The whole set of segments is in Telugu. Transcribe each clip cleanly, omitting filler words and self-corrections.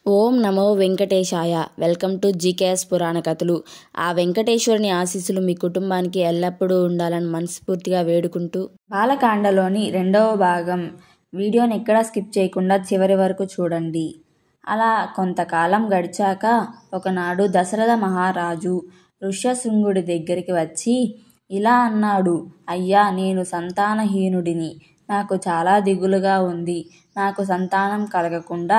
Om Namo Venkatesaya. Welcome to GKS పురాణ కథలు. ఆ వెంకటేశ్వరుని ఆశీస్సులు మీ కుటుంబానికి ఎల్లప్పుడూ ఉండాలని మనస్ఫూర్తిగా వేడుకుంటూ బాలకాండలోని 2వ భాగం వీడియోని ఎక్కడా స్కిప్ చేయకుండా చివరి వరకు చూడండి. అలా కొంతకాలం గడిచాక ఒకనాడు దశరథ మహారాజు ఋష్యశృంగుడి దగ్గరికి వచ్చి ఇలా అన్నాడు. అయ్యా, నేను సంతానహీనుడిని. నాకు చాలా దిగులుగా ఉంది. నాకు సంతానం కలగకుండా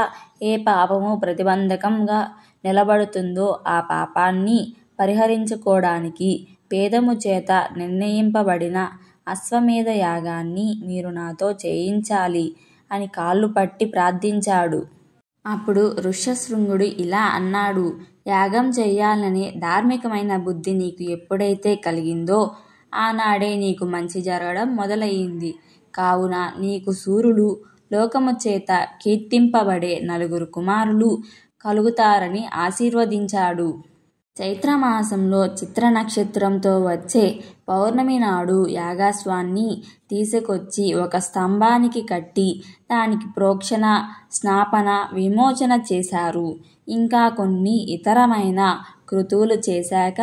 ఏ పాపము ప్రతిబంధకంగా నిలబడుతుందో ఆ పాపాన్ని పరిహరించుకోవడానికి వేదము చేత నిర్ణయింపబడిన అశ్వమేధ యాగాన్ని మీరు నాతో చేయించాలి అని కాళ్ళు పట్టి ప్రార్థించాడు. అప్పుడు ఋష్యశృంగుడు ఇలా అన్నాడు. యాగం చెయ్యాలనే ధార్మికమైన బుద్ధి నీకు ఎప్పుడైతే కలిగిందో ఆనాడే నీకు మంచి జరగడం మొదలయ్యింది. కావున నీకు సూర్యులు లోకము చేత కీర్తింపబడే 9 కుమారులు కలుగుతారని ఆశీర్వదించాడు. చైత్రమాసంలో చిత్ర నక్షత్రంతో వచ్చే పౌర్ణమి నాడు యాగాశ్వాన్ని తీసుకొచ్చి ఒక స్తంభానికి కట్టి దానికి ప్రోక్షణ, స్నాపన, విమోచన చేశారు. ఇంకా కొన్ని ఇతరమైన కృతువులు చేశాక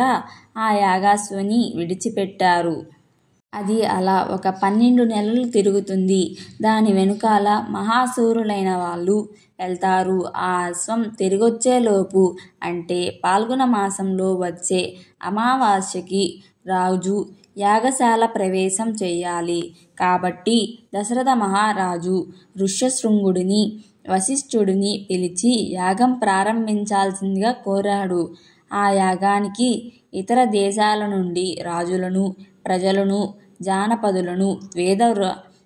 ఆ యాగాశ్వని విడిచిపెట్టారు. అది అలా ఒక 12 నెలలు తిరుగుతుంది. దాని వెనుకాల మహాశూరులైన వాళ్ళు వెళ్తారు. ఆ అశ్వం తిరిగొచ్చేలోపు అంటే పాల్గొన మాసంలో వచ్చే అమావాస్యకి రాజు యాగశాల ప్రవేశం చెయ్యాలి. కాబట్టి దశరథ మహారాజు ఋష్యశృంగుడిని, వశిష్ఠుడిని పిలిచి యాగం ప్రారంభించాల్సిందిగా కోరాడు. ఆ యాగానికి ఇతర దేశాల నుండి రాజులను, ప్రజలను, జానపదులను, వేద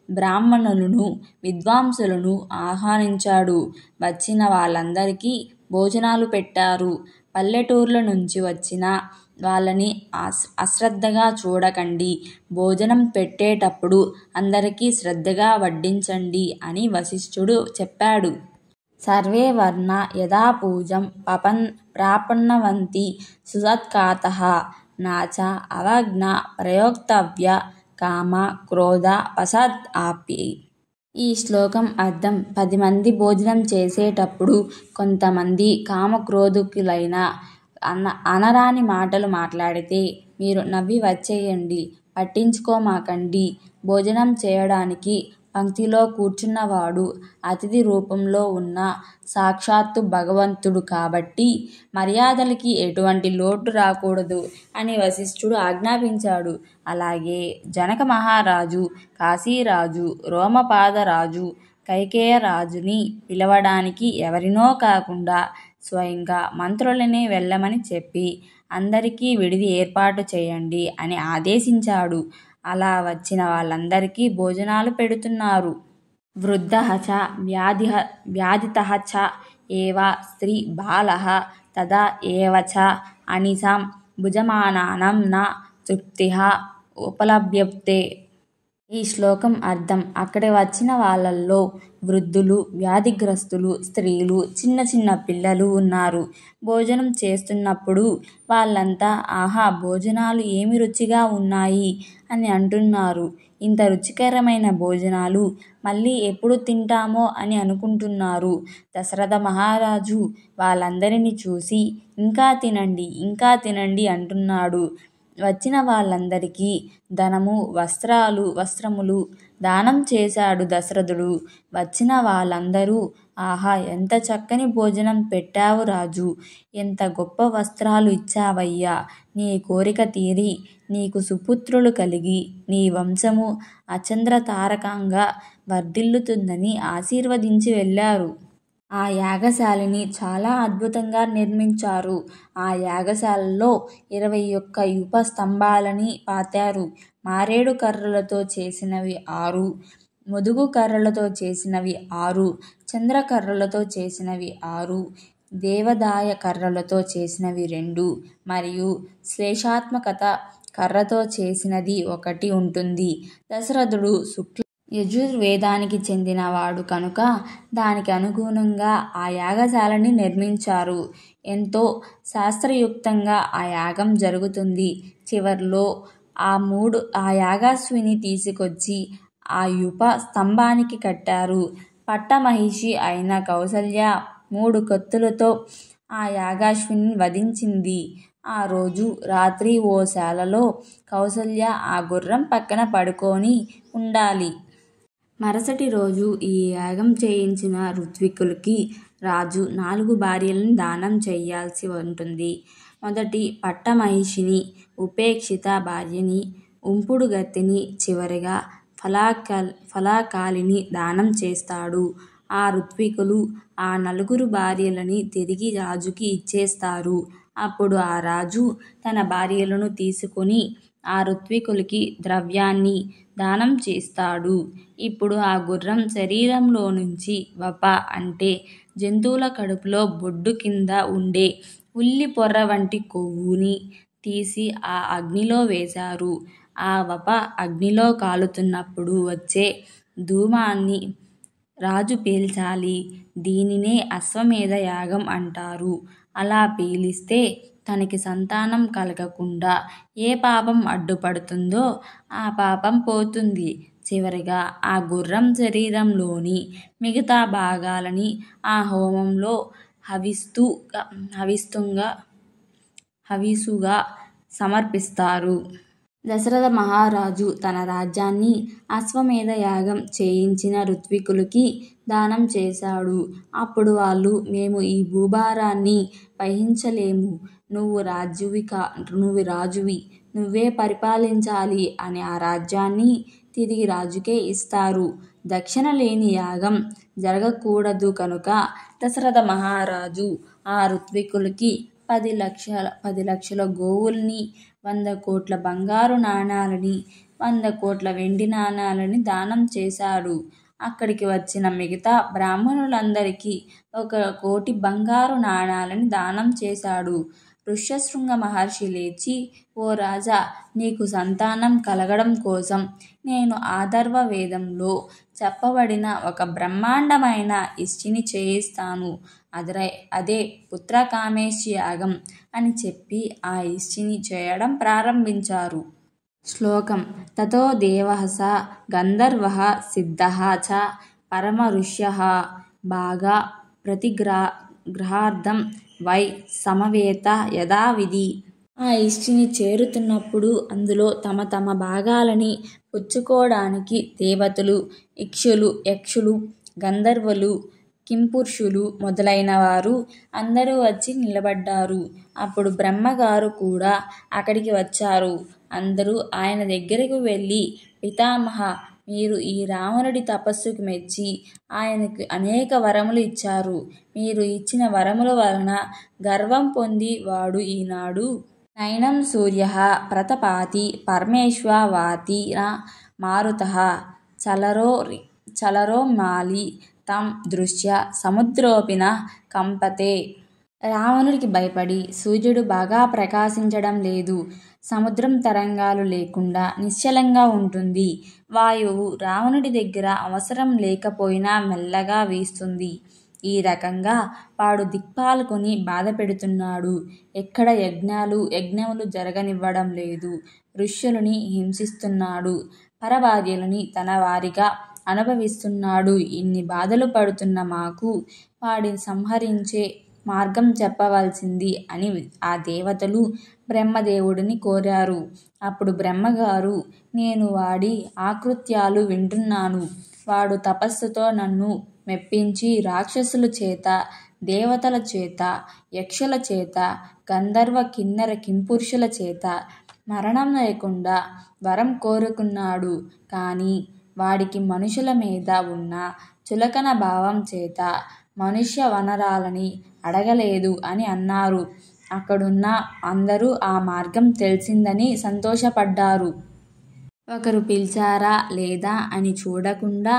బ్రాహ్మణులను, విద్వాంసులను ఆహ్వానించాడు. వచ్చిన వాళ్ళందరికీ భోజనాలు పెట్టారు. పల్లెటూర్ల నుంచి వచ్చిన వాళ్ళని అశ్రద్ధగా చూడకండి. భోజనం పెట్టేటప్పుడు అందరికీ శ్రద్ధగా వడ్డించండి అని వశిష్ఠుడు చెప్పాడు. సర్వే వర్ణ యథా పూజం ప్రాపన్నవంతి సుసత్కాతః నాచ అవజ్ఞ ప్రయోక్తవ్య కామ క్రోధ వశాద్ ఆపి. ఈ శ్లోకం అర్థం 10 మంది భోజనం చేసేటప్పుడు కొంతమంది కామక్రోధకులైన అనరాని మాటలు మాట్లాడితే మీరు నవ్వి వచ్చేయండి, పట్టించుకోమాకండి. భోజనం చేయడానికి పంక్తిలో కూర్చున్నవాడు అతిథి రూపంలో ఉన్న సాక్షాత్తు భగవంతుడు కాబట్టి మర్యాదలకి ఎటువంటి లోటు రాకూడదు అని వశిష్ఠుడు ఆజ్ఞాపించాడు. అలాగే జనక మహారాజు, కాశీరాజు, రోమపాదరాజు, కైకేయరాజుని పిలవడానికి ఎవరినో కాకుండా స్వయంగా మంత్రులనే వెళ్ళమని చెప్పి అందరికీ విడిది ఏర్పాటు చేయండి అని ఆదేశించాడు. అలా వచ్చిన వాళ్ళందరికీ భోజనాలు పెడుతున్నారు. వృద్ధః చ వ్యాధితః చ ఏవ స్త్రీ బాలః తదా ఏవ చ అనిశాం భుజమానానాం న తృప్తిః ఉపలభ్యతే. ఈ శ్లోకం అర్థం అక్కడి వచ్చిన వాళ్ళల్లో వృద్ధులు, వ్యాధిగ్రస్తులు, స్త్రీలు, చిన్న చిన్న పిల్లలు ఉన్నారు. భోజనం చేస్తున్నప్పుడు వాళ్ళంతా ఆహా, భోజనాలు ఏమి రుచిగా ఉన్నాయి అని అంటున్నారు. ఇంత రుచికరమైన భోజనాలు మళ్ళీ ఎప్పుడు తింటామో అని అనుకుంటున్నారు. దశరథ మహారాజు వాళ్ళందరినీ చూసి ఇంకా తినండి, ఇంకా తినండి అంటున్నాడు. వచ్చిన వాళ్ళందరికీ ధనము, వస్త్రములు దానం చేశాడు దశరథుడు. వచ్చిన వాళ్ళందరూ ఆహా, ఎంత చక్కని భోజనం పెట్టావు రాజు, ఎంత గొప్ప వస్త్రాలు ఇచ్చావయ్యా, నీ కోరిక తీరి నీకు సుపుత్రులు కలిగి నీ వంశము అచంద్రతారకంగా వర్ధిల్లుతుందని ఆశీర్వదించి వెళ్ళారు. ఆ యాగశాలని చాలా అద్భుతంగా నిర్మించారు. ఆ యాగశాలలో 21 యూప స్తంభాలని పాతారు. మారేడు కర్రలతో చేసినవి 6, ముదుగు కర్రలతో చేసినవి 6, చంద్రకర్రలతో చేసినవి 6, దేవదాయ కర్రలతో చేసినవి 2 మరియు శ్లేషాత్మకత కర్రతో చేసినది 1 ఉంటుంది. దశరథుడు శుక్ల యజుర్వేదానికి చెందినవాడు కనుక దానికి అనుగుణంగా ఆ యాగశాలని నిర్మించారు. ఎంతో శాస్త్రయుక్తంగా ఆ యాగం జరుగుతుంది. చివర్లో ఆ యాగాశ్విని తీసుకొచ్చి ఆ యూప స్తంభానికి కట్టారు. పట్టమహిషి అయిన కౌసల్య 3 కత్తులతో ఆ యాగాశ్విని వధించింది. ఆ రోజు రాత్రి ఓ శాలలో కౌసల్య ఆ గుర్రం పక్కన పడుకొని ఉండాలి. మరుసటి రోజు ఈ యాగం చేయించిన ఋత్విక్కులకి రాజు 4 భార్యలను దానం చెయ్యాల్సి ఉంటుంది. మొదటి పట్టమహిషిని, ఉపేక్షిత భార్యని, ఉంపుడుగత్తెని, చివరగా ఫలాకాలిని దానం చేస్తాడు. ఆ ఋత్వికులు ఆ 4 భార్యలని తిరిగి రాజుకి ఇచ్చేస్తారు. అప్పుడు ఆ రాజు తన భార్యలను తీసుకుని ఆ ఋత్వికులకి ద్రవ్యాన్ని దానం చేస్తాడు. ఇప్పుడు ఆ గుర్రం శరీరంలో నుంచి వప అంటే జంతువుల కడుపులో బొడ్డు కింద ఉండే ఉల్లి పొర్ర వంటి కొవ్వుని తీసి ఆ అగ్నిలో వేశారు. ఆ వప అగ్నిలో కాలుతున్నప్పుడు వచ్చే ధూమాన్ని రాజు పీల్చాలి. దీనినే అశ్వమేధ యాగం అంటారు. అలా పీలిస్తే తనకి సంతానం కలగకుండా ఏ పాపం అడ్డుపడుతుందో ఆ పాపం పోతుంది. చివరగా ఆ గుర్రం శరీరంలోని మిగతా భాగాలని ఆ హోమంలో హవిస్సుగా సమర్పిస్తారు. దశరథ మహారాజు తన రాజ్యాన్ని అశ్వమేధ యాగం చేయించిన ఋత్వికులకి దానం చేశాడు. అప్పుడు వాళ్ళు, మేము ఈ భూభారాన్ని వహించలేము, నువ్వు రాజువి, నువ్వే పరిపాలించాలి అని ఆ రాజ్యాన్ని తిరిగి రాజుకే ఇస్తారు. దక్షిణ లేని యాగం జరగకూడదు కనుక దశరథ మహారాజు ఆ ఋత్వికులకి 10 లక్షల గోవుల్ని, 100 కోట్ల బంగారు నాణాలని, 100 కోట్ల వెండి నాణాలని దానం చేశాడు. అక్కడికి వచ్చిన మిగతా బ్రాహ్మణులందరికీ 1 కోటి బంగారు నాణాలని దానం చేశాడు. ఋష్యశృంగ మహర్షి లేచి, ఓ రాజా, నీకు సంతానం కలగడం కోసం నేను ఆథర్వ వేదంలో చెప్పబడిన ఒక బ్రహ్మాండమైన ఇష్టిని చేయిస్తాను. అదే పుత్రకామేష్టి యాగం అని చెప్పి ఆ ఇష్టిని చేయడం ప్రారంభించారు. శ్లోకం తతో దేవః స గంధర్వః సిద్ధః చ పరమ ఋష్యః భాగా ప్రతిగ్రహార్థం వై సమవేత యథావిధి. ఆ ఇష్టిని చేరుతున్నప్పుడు అందులో తమ తమ భాగాలని పుచ్చుకోడానికి దేవతలు, ఇక్షులు, యక్షులు, గంధర్వులు, కింపురుషులు మొదలైన వారు అందరూ వచ్చి నిలబడ్డారు. అప్పుడు బ్రహ్మగారు కూడా అక్కడికి వచ్చారు. అందరూ ఆయన దగ్గరకు వెళ్ళి, పితామహ, మీరు ఈ రావణుడి తపస్సుకు మెచ్చి ఆయనకు అనేక వరములు ఇచ్చారు. మీరు ఇచ్చిన వరముల వలన గర్వం పొంది వాడు ఈనాడు నైనం సూర్యః ప్రతపాతి పరమేశ్వవాతి న మారుతః చలరోమాలి తం దృశ్య సముద్రోపి న కంపతే. రావణుడికి భయపడి సూర్యుడు బాగా ప్రకాశించడం లేదు. సముద్రం తరంగాలు లేకుండా నిశ్చలంగా ఉంటుంది. వాయువు రావణుడి దగ్గర అవసరం లేకపోయినా మెల్లగా వీస్తుంది. ఈ రకంగా వాడు దిక్పాలకుని బాధపెడుతున్నాడు. ఎక్కడ యజ్ఞములు జరగనివ్వడం లేదు. ఋష్యులని హింసిస్తున్నాడు. పరభార్యలని తన వారిగా అనుభవిస్తున్నాడు. ఇన్ని బాధలు పడుతున్న మాకు వాడిని సంహరించే మార్గం చెప్పవలసింది అని ఆ దేవతలు బ్రహ్మదేవుడిని కోరారు. అప్పుడు బ్రహ్మగారు, నేను వాడి ఆకృత్యాలు వింటున్నాను. వాడు తపస్సుతో నన్ను మెప్పించి రాక్షసుల చేత, దేవతల చేత, యక్షుల చేత, గంధర్వ కిన్నర కింపురుషుల చేత మరణం లేకుండా వరం కోరుకున్నాడు. కానీ వాడికి మనుషుల మీద ఉన్న చులకన భావం చేత మనుష్య వనరాలని అడగలేదు అని అన్నారు. అక్కడున్న అందరూ ఆ మార్గం తెలిసిందని సంతోషపడ్డారు. ఒకరు పిలిచారా లేదా అని చూడకుండా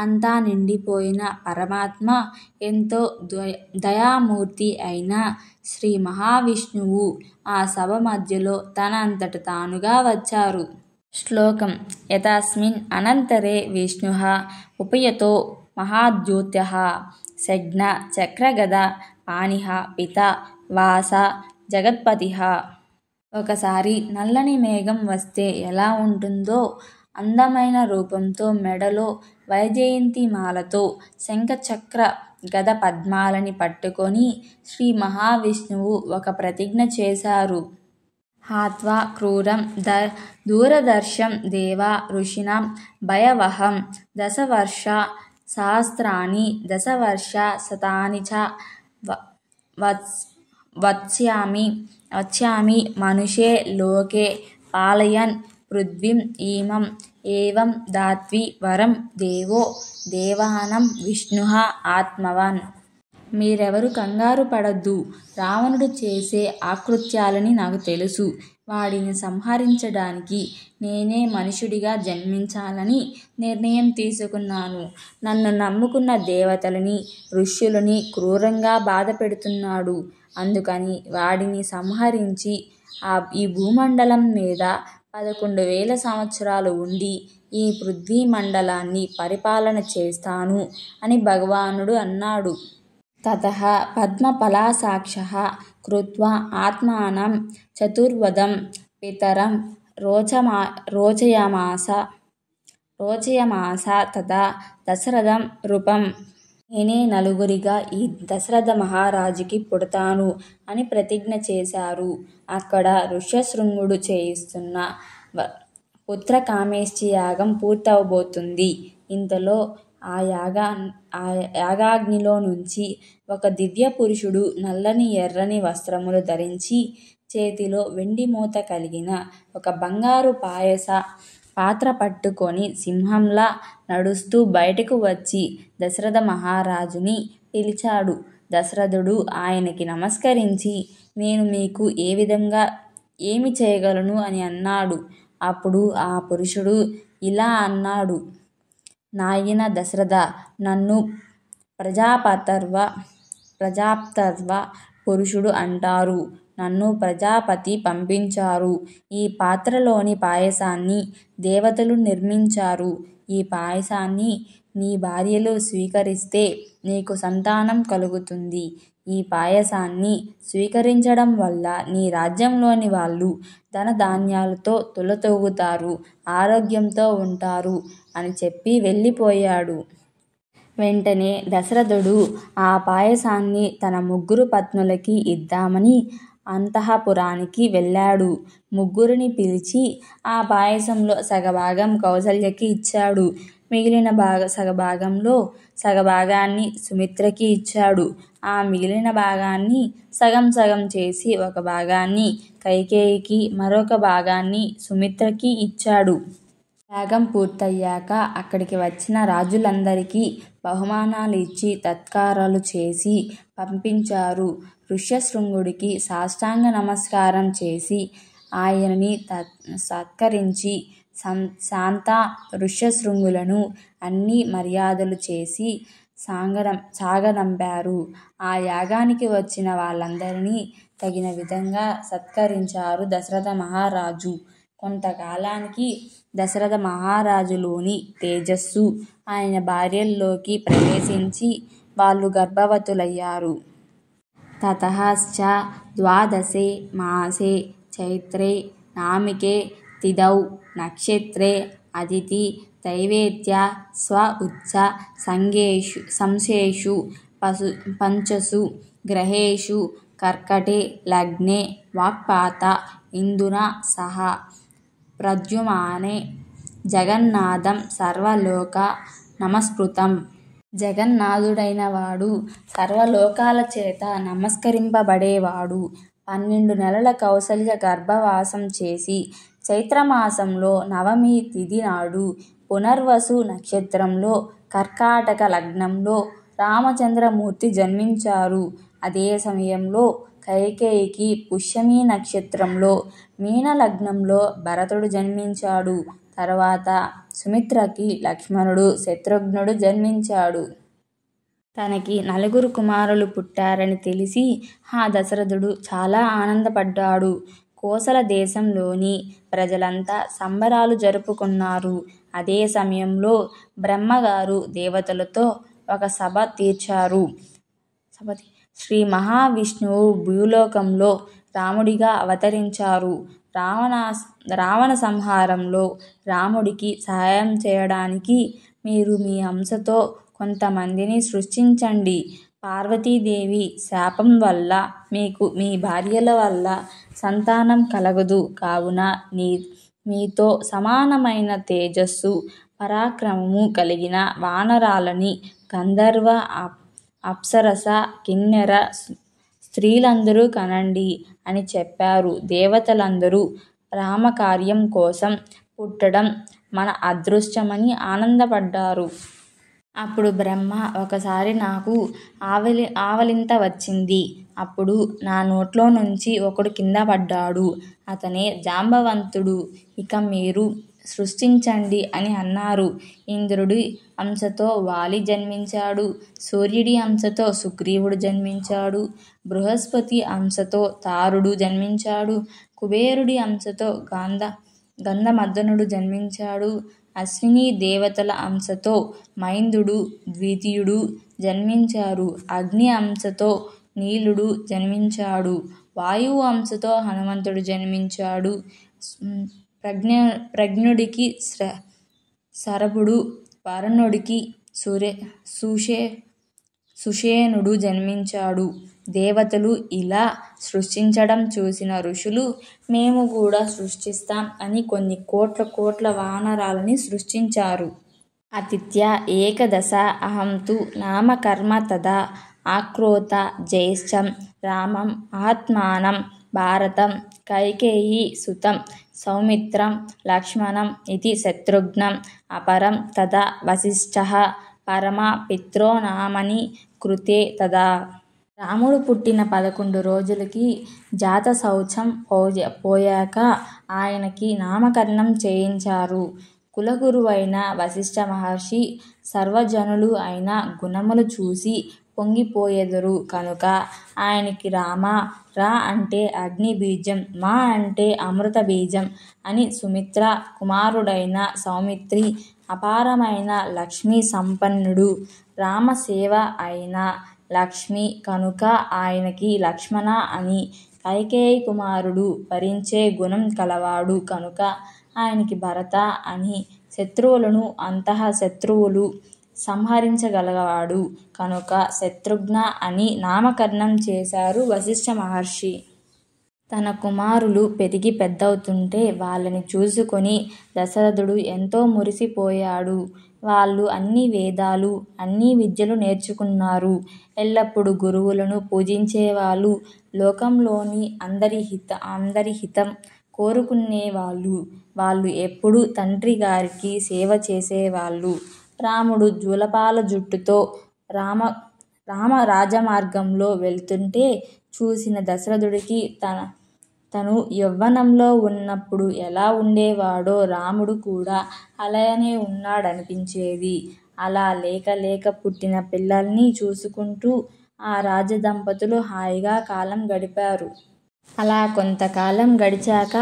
అంతా నిండిపోయిన పరమాత్మ, ఎంతో దయామూర్తి అయిన శ్రీ మహావిష్ణువు ఆ సభ మధ్యలో తన అంతట తానుగా వచ్చారు. శ్లోకం యతస్మిన్ అనంతరే విష్ణుః ఉపయతో మహాద్యుత్యః శగ్న చక్రగద పాణిః పిత వాస జగత్పతిః. ఒకసారి నల్లని మేఘం వస్తే ఎలా ఉంటుందో, అందమైన రూపంతో మెడలో వైజయంతి మాలతో శంఖచక్ర గద పద్మాలని పట్టుకొని శ్రీ మహావిష్ణువు ఒక ప్రతిజ్ఞ చేశారు. హాత్వా క్రూరం దూరదర్శం దేవా ఋషీణాం భయవహం దశవర్ష సహస్రాణి దశవర్ష శతాని చ వత్స్యామి మనుషే లోకే పాలయన్ పృథ్వీం ఇమం ఏవం దాత్వి వరం దేవో దేవానం విష్ణుః ఆత్మవాన్. మీరెవరు కంగారు పడొద్దు. రావణుడు చేసే ఆకృత్యాలని నాకు తెలుసు. వాడిని సంహరించడానికి నేనే మనుషుడిగా జన్మించాలని నిర్ణయం తీసుకున్నాను. నన్ను నమ్ముకున్న దేవతలని ఋషులని క్రూరంగా బాధ పెడుతున్నాడు. అందుకని వాడిని సంహరించి ఈ భూమండలం మీద 11,000 సంవత్సరాలు ఉండి ఈ పృథ్వీ మండలాన్ని పరిపాలన చేస్తాను అని భగవానుడు అన్నాడు. తతః పద్మఫలాసాక్షః కృత్వా ఆత్మానం చతుర్వదం పితరం రోచయామాస తదా దశరథం రూపం. నేనే నలుగురిగా ఈ దశరథ మహారాజుకి పుడతాను అని ప్రతిజ్ఞ చేశారు. అక్కడ ఋష్యశృంగుడు చేయిస్తున్న పుత్రకామేష్టి యాగం పూర్తవబోతుంది. ఇంతలో ఆ యాగాగ్నిలో నుంచి ఒక దివ్య పురుషుడు నల్లని ఎర్రని వస్త్రములు ధరించి చేతిలో వెండి మూత కలిగిన ఒక బంగారు పాయస పాత్ర పట్టుకొని సింహంలా నడుస్తూ బయటకు వచ్చి దశరథ మహారాజుని పిలిచాడు. దశరథుడు ఆయనకి నమస్కరించి నేను మీకు ఏ విధంగా ఏమి చేయగలను అని అన్నాడు. అప్పుడు ఆ పురుషుడు ఇలా అన్నాడు. నాయన దశరథ, నన్ను ప్రజాప్తర్వ పురుషుడు అంటారు. నన్ను ప్రజాపతి పంపించారు. ఈ పాత్రలోని పాయసాన్ని దేవతలు నిర్మించారు. ఈ పాయసాన్ని నీ భార్యలు స్వీకరిస్తే నీకు సంతానం కలుగుతుంది. ఈ పాయసాన్ని స్వీకరించడం వల్ల నీ రాజ్యంలోని వాళ్ళు ధనధాన్యాలతో తులతూగుతారు, ఆరోగ్యంతో ఉంటారు అని చెప్పి వెళ్ళిపోయాడు. వెంటనే దశరథుడు ఆ పాయసాన్ని తన 3 పత్నులకి ఇద్దామని అంతఃపురానికి వెళ్ళాడు. 3ని పిలిచి ఆ పాయసంలో సగభాగం కౌసల్యకి ఇచ్చాడు. మిగిలిన సగభాగంలో సగభాగాన్ని సుమిత్రకి ఇచ్చాడు. ఆ మిగిలిన భాగాన్ని సగం సగం చేసి ఒక భాగాన్ని కైకేయికి, మరొక భాగాన్ని సుమిత్రకి ఇచ్చాడు. యాగం పూర్తయ్యాక అక్కడికి వచ్చిన రాజులందరికీ బహుమానాలు ఇచ్చి సత్కారాలు చేసి పంపించారు. ఋష్యశృంగుడికి సాష్టాంగ నమస్కారం చేసి ఆయనని సత్కరించి శాంత ఋష్యశృంగులను అన్ని మర్యాదలు చేసి సాగనంపారు. ఆ యాగానికి వచ్చిన వాళ్ళందరినీ తగిన విధంగా సత్కరించారు దశరథ మహారాజు. కొంతకాలానికి దశరథ మహారాజులోని తేజస్సు ఆయన భార్యల్లోకి ప్రవేశించి వాళ్ళు గర్భవతులయ్యారు. తతశ్చ ద్వాదశే మాసే చైత్రే నామికే తిథౌ నక్షత్రే అదితి దైవేత్య స్వ ఉచ్చ సంశేషు పంచసు గ్రహేషు కర్కటే లగ్నే వాక్పాత ఇందునా సహ ప్రద్యుమ్నే జగన్నాథం సర్వలోక నమస్కృతం. జగన్నాథుడైన వాడు సర్వలోకాల చేత నమస్కరింపబడేవాడు. 12 నెలల కౌసల్య గర్భవాసం చేసి చైత్రమాసంలో నవమి తిథి నాడు పునర్వసు నక్షత్రంలో కర్కాటక లగ్నంలో రామచంద్రమూర్తి జన్మించారు. అదే సమయంలో కైకేయికి పుష్యమి నక్షత్రంలో మీన లగ్నంలో భరతుడు జన్మించాడు. తర్వాత సుమిత్రకి లక్ష్మణుడు, శత్రుఘ్నుడు జన్మించాడు. తనకి 4 కుమారులు పుట్టారని తెలిసి ఆ దశరథుడు చాలా ఆనందపడ్డాడు. కోసల దేశంలోని ప్రజలంతా సంబరాలు జరుపుకున్నారు. అదే సమయంలో బ్రహ్మగారు దేవతలతో ఒక సభ తీర్చారు. శ్రీ మహావిష్ణువు భూలోకంలో రాముడిగా అవతరించారు. రావణ సంహారంలో రాముడికి సహాయం చేయడానికి మీరు మీ అంశతో కొంతమందిని సృష్టించండి. పార్వతీదేవి శాపం వల్ల మీకు మీ భార్యల వల్ల సంతానం కలగదు. కావున మీతో సమానమైన తేజస్సు, పరాక్రమము కలిగిన వానరాలని గంధర్వ, అప్సరస, కిన్నెర స్త్రీలందరూ కనండి అని చెప్పారు. దేవతలందరూ రామకార్యం కోసం పుట్టడం మన అదృష్టమని ఆనందపడ్డారు. అప్పుడు బ్రహ్మ ఒకసారి నాకు ఆవలింత వచ్చింది. అప్పుడు నా నోట్లో నుంచి ఒకడు కింద పడ్డాడు. అతనే జాంబవంతుడు. ఇక మీరు సృష్టించండి అని అన్నారు. ఇంద్రుడి అంశతో వాలి జన్మించాడు. సూర్యుడి అంశతో సుగ్రీవుడు జన్మించాడు. బృహస్పతి అంశతో తారుడు జన్మించాడు. కుబేరుడి అంశతో గంధమదనుడు జన్మించాడు. అశ్విని దేవతల అంశతో మైందుడు, ద్వితీయుడు జన్మించారు. అగ్ని అంశతో నీలుడు జన్మించాడు. వాయువు అంశతో హనుమంతుడు జన్మించాడు. ప్రజ్ఞుడికి శరభుడు, వరుణుడికి సుషేణుడు జన్మించాడు. దేవతలు ఇలా సృష్టించడం చూసిన ఋషులు మేము కూడా సృష్టిస్తాం అని కొన్ని కోట్ల వానరాలని సృష్టించారు. అతిథ్య ఏకదశ అహంతు నామకర్మ తదా ఆక్రోత జ్యేష్ఠం రామం ఆత్మానం భారతం కైకేయీ సుతం సౌమిత్రం లక్ష్మణం ఇది శత్రుఘ్నం అపరం తదా వశిష్ఠః పరమ పిత్రో నామని కృతే తదా. రాముడు పుట్టిన 11 రోజులకి జాతశౌచం పోయాక ఆయనకి నామకరణం చేయించారు. కులగురువైన వశిష్ఠ మహర్షి సర్వజనులు అయిన గుణములు చూసి పొంగిపోయెదరు కనుక ఆయనకి రామ, రా అంటే అగ్ని బీజం, మా అంటే అమృత బీజం అని సుమిత్ర కుమారుడైన సౌమిత్రి అపారమైన లక్ష్మీ సంపన్నుడు. రామసేవ అయిన లక్ష్మి కనుక ఆయనకి లక్ష్మణ అని, కైకేయి కుమారుడు వరించే గుణం కలవాడు కనుక ఆయనకి భరత అని, శత్రువులను అంతఃశత్రువులు సంహరించగలవాడు కనుక శత్రుఘ్న అని నామకరణం చేశారు వశిష్ఠ మహర్షి. తన కుమారులు పెరిగి పెద్దవుతుంటే వాళ్ళని చూసుకొని దశరథుడు ఎంతో మురిసిపోయాడు. వాళ్ళు అన్ని వేదాలు, అన్ని విద్యలు నేర్చుకున్నారు. ఎల్లప్పుడూ గురువులను పూజించేవాళ్ళు. లోకంలోని అందరి హితం కోరుకునేవాళ్ళు. వాళ్ళు ఎప్పుడూ తండ్రి గారికి సేవ చేసేవాళ్ళు. రాముడు జూలపాల జుట్టుతో రామ రాజమార్గంలో వెళ్తుంటే చూసిన దశరథుడికి తను యవ్వనంలో ఉన్నప్పుడు ఎలా ఉండేవాడో రాముడు కూడా అలానే ఉన్నాడనిపించేది. అలా లేక పుట్టిన పిల్లల్ని చూసుకుంటూ ఆ రాజదంపతులు హాయిగా కాలం గడిపారు. అలా కొంతకాలం గడిచాక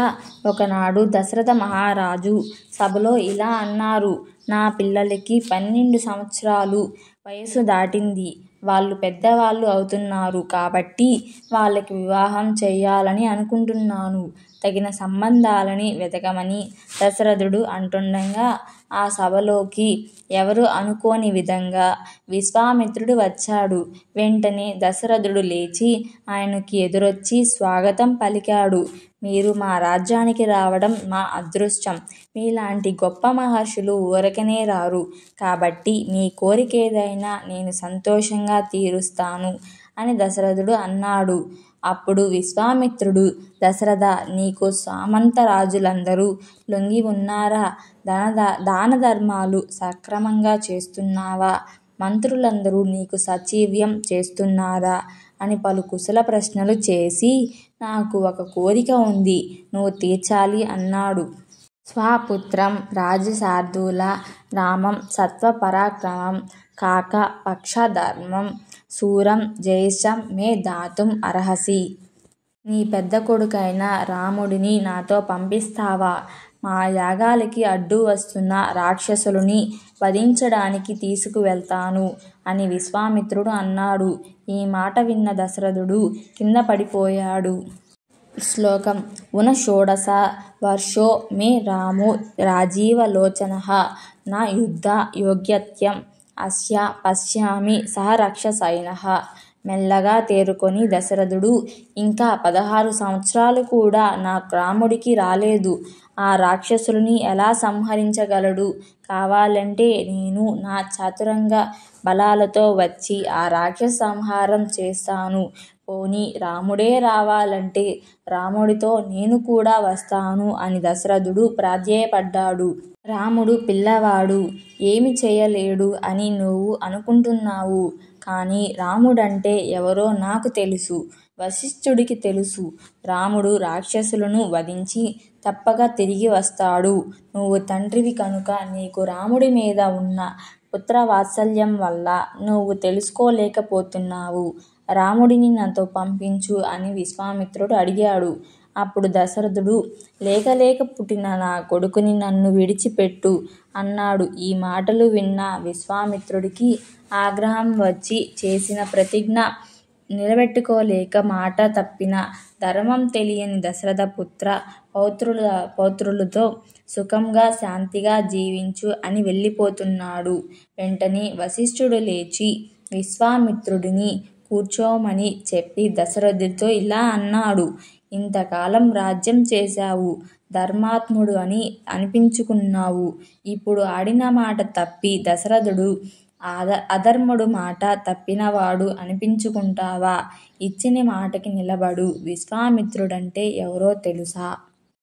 ఒకనాడు దశరథ మహారాజు సభలో ఇలా అన్నారు. నా పిల్లలకి 12 సంవత్సరాలు వయసు దాటింది. వాళ్ళు పెద్దవాళ్ళు అవుతున్నారు కాబట్టి వాళ్ళకి వివాహం చెయ్యాలని అనుకుంటున్నాను. తగిన సంబంధాలని వెతకమని దశరథుడు అంటుండగా ఆ సభలోకి ఎవరు అనుకోని విధంగా విశ్వామిత్రుడు వచ్చాడు. వెంటనే దశరథుడు లేచి ఆయనకి ఎదురొచ్చి స్వాగతం పలికాడు. మీరు మా రాజ్యానికి రావడం మా అదృష్టం. మీలాంటి గొప్ప మహర్షులు ఊరకనే రారు. కాబట్టి మీ కోరికేదైనా నేను సంతోషంగా తీరుస్తాను అని దశరథుడు అన్నాడు. అప్పుడు విశ్వామిత్రుడు, దశరథ, నీకు సామంత రాజులందరూ లొంగి ఉన్నారా? దాన ధర్మాలు సక్రమంగా చేస్తున్నావా? మంత్రులందరూ నీకు సచీవ్యం చేస్తున్నారా? అని పలు కుశల ప్రశ్నలు చేసి నాకు ఒక కోరిక ఉంది, నువ్వు తీర్చాలి అన్నాడు. స్వపుత్రం రాజశార్దూల రామం సత్వపరాక్రమం కాక పక్షధర్మం శూరం జ్యేష్ఠం మే దాతుం అర్హసి. నీ పెద్ద కొడుకైన రాముడిని నాతో పంపిస్తావా? మా యాగాలకి అడ్డు వస్తున్న రాక్షసులని వధించడానికి తీసుకువెళ్తాను అని విశ్వామిత్రుడు అన్నాడు. ఈ మాట విన్న దశరథుడు కింద పడిపోయాడు. శ్లోకం ఊనషోడశ వర్షో మే రామో రాజీవలోచనః న యుద్ధ యోగ్యత్యం అస్య పశ్యామి సహ రాక్షసైనః. మెల్లగా తేరుకొని దశరథుడు, ఇంకా 16 సంవత్సరాలు కూడా నా రాముడికి రాలేదు. ఆ రాక్షసుల్ని ఎలా సంహరించగలడు? కావాలంటే నేను నా చతురంగ బలాలతో వచ్చి ఆ రాక్షస సంహారం చేస్తాను. పోనీ రాముడే రావాలంటే రాముడితో నేను కూడా వస్తాను అని దశరథుడు ప్రాధేయపడ్డాడు. రాముడు పిల్లవాడు, ఏమి చేయలేడు అని నువ్వు అనుకుంటున్నావు. కానీ రాముడంటే ఎవరో నాకు తెలుసు, వశిష్ఠుడికి తెలుసు. రాముడు రాక్షసులను వధించి తప్పక తిరిగి వస్తాడు. నువ్వు తండ్రివి కనుక నీకు రాముడి మీద ఉన్న పుత్రవాత్సల్యం వల్ల నువ్వు తెలుసుకోలేకపోతున్నావు. రాముడిని నాతో పంపించు అని విశ్వామిత్రుడు అడిగాడు. అప్పుడు దశరథుడు, లేక పుట్టిన నా కొడుకుని నన్ను విడిచిపెట్టు అన్నాడు. ఈ మాటలు విన్న విశ్వామిత్రుడికి ఆగ్రహం వచ్చి చేసిన ప్రతిజ్ఞ నిలబెట్టుకోలేక మాట తప్పిన ధర్మం తెలియని దశరథ పుత్ర పౌత్రులతో సుఖంగా శాంతిగా జీవించు అని వెళ్ళిపోతున్నాడు. వెంటనే వశిష్ఠుడు లేచి విశ్వామిత్రుడిని కూర్చోమని చెప్పి దశరథుడితో ఇలా అన్నాడు. ఇంతకాలం రాజ్యం చేశావు, ధర్మాత్ముడు అని అనిపించుకున్నావు. ఇప్పుడు ఆడిన మాట తప్పి దశరథుడు అధర్ముడు మాట తప్పినవాడు అనిపించుకుంటావా? ఇచ్చిన మాటకి నిలబడు. విశ్వామిత్రుడంటే ఎవరో తెలుసా?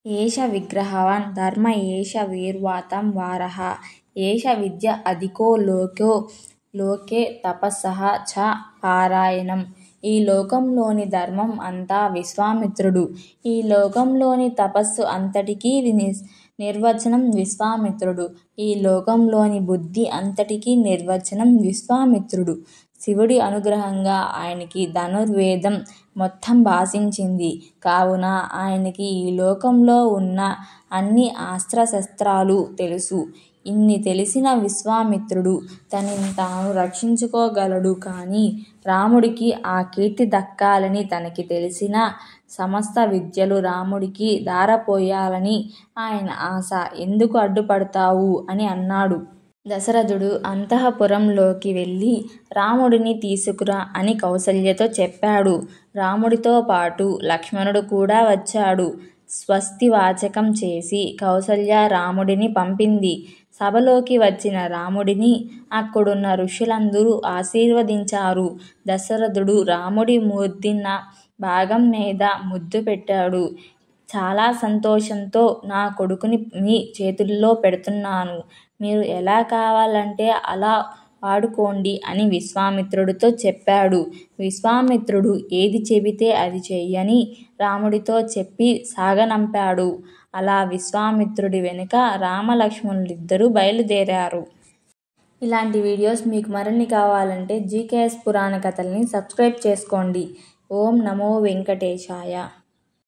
ఏష విగ్రహవాన్ ధర్మ ఏష వీర్వాతం వారః ఏష విద్య అధికో లోకే తపస్సః చ పారాయణం. ఈ లోకంలోని ధర్మం అంతా విశ్వామిత్రుడు. ఈ లోకంలోని తపస్సు అంతటికీ నిర్వచనం విశ్వామిత్రుడు. ఈ లోకంలోని బుద్ధి అంతటికీ నిర్వచనం విశ్వామిత్రుడు. శివుడి అనుగ్రహంగా ఆయనకి ధనుర్వేదం మొత్తం భాషించింది. కావున ఆయనకి ఈ లోకంలో ఉన్న అన్ని అస్త్రశస్త్రాలు తెలుసు. ఇన్ని తెలిసిన విశ్వామిత్రుడు తనని తాను రక్షించుకోగలడు. కానీ రాముడికి ఆ కీర్తి దక్కాలని తనకి తెలిసిన సమస్త విద్యలు రాముడికి ధారపోయాలని ఆయన ఆశ. ఎందుకు అడ్డుపడతావు అని అన్నాడు. దశరథుడు అంతఃపురంలోకి వెళ్ళి రాముడిని తీసుకురా అని కౌసల్యతో చెప్పాడు. రాముడితో పాటు లక్ష్మణుడు కూడా వచ్చాడు. స్వస్తి వాచకం చేసి కౌసల్య రాముడిని పంపింది. సభలోకి వచ్చిన రాముడిని అక్కడున్న ఋషులందరూ ఆశీర్వదించారు. దశరథుడు రాముడి మూర్ధిన భాగం మీద ముద్దు పెట్టాడు. చాలా సంతోషంతో నా కొడుకుని మీ చేతుల్లో పెడుతున్నాను. మీరు ఎలా కావాలంటే అలా వాడుకోండి అని విశ్వామిత్రుడితో చెప్పాడు. విశ్వామిత్రుడు ఏది చెబితే అది చెయ్యని రాముడితో చెప్పి సాగనంపాడు. అలా విశ్వామిత్రుడి వెనుక రామలక్ష్మణులిద్దరూ బయలుదేరారు. ఇలాంటి వీడియోస్ మీకు మరిన్ని కావాలంటే జీకేఎస్ పురాణ కథల్ని సబ్స్క్రైబ్ చేసుకోండి. ఓం నమో వెంకటేశాయ.